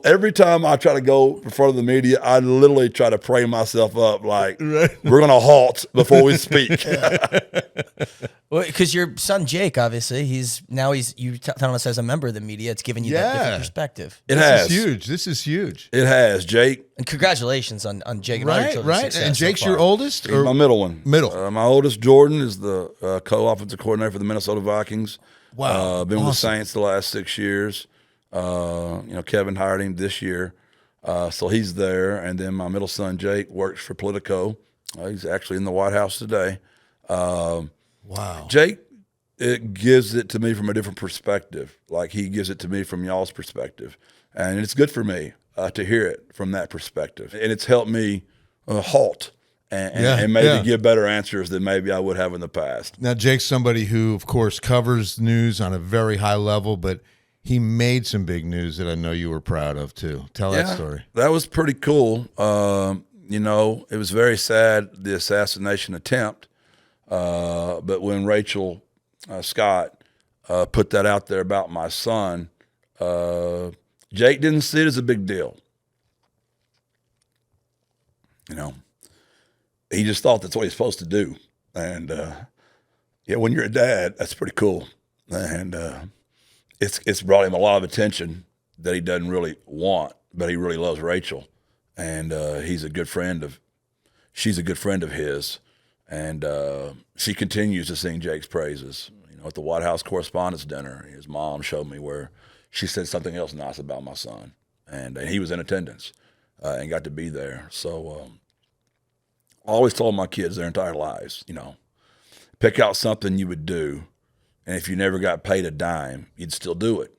Every time I try to go in front of the media, I literally try to pray myself up like, Right. we're going to halt before we speak. Well, because your son Jake, obviously, you telling us as a member of the media, it's given you that different perspective. This is huge. It has, Jake. And congratulations on Jake and all your children's success And Jake's so far. your oldest? He's my middle one. Middle. My oldest, Jordan, is the co-offensive coordinator for the Minnesota Vikings. Wow. Been with the Saints the last 6 years. Kevin hired him this year. So he's there. And then my middle son, Jake, works for Politico. He's actually in the White House today. Wow. Jake, it gives it to me from a different perspective. Like he gives it to me from y'all's perspective. And it's good for me to hear it from that perspective. And it's helped me halt and maybe give better answers than maybe I would have in the past. Now, Jake's somebody who, of course, covers news on a very high level, but he made some big news that I know you were proud of, too. Tell that story. That was pretty cool. It was very sad, the assassination attempt. But when Rachel Scott put that out there about my son, Jake didn't see it as a big deal. He just thought that's what he's supposed to do. And when you're a dad, that's pretty cool. And it's brought him a lot of attention that he doesn't really want, but he really loves Rachel. And she's a good friend of his. And she continues to sing Jake's praises. At the White House Correspondents' Dinner, his mom showed me where she said something else nice about my son. And he was in attendance and got to be there. So I always told my kids their entire lives, pick out something you would do. And if you never got paid a dime, you'd still do it.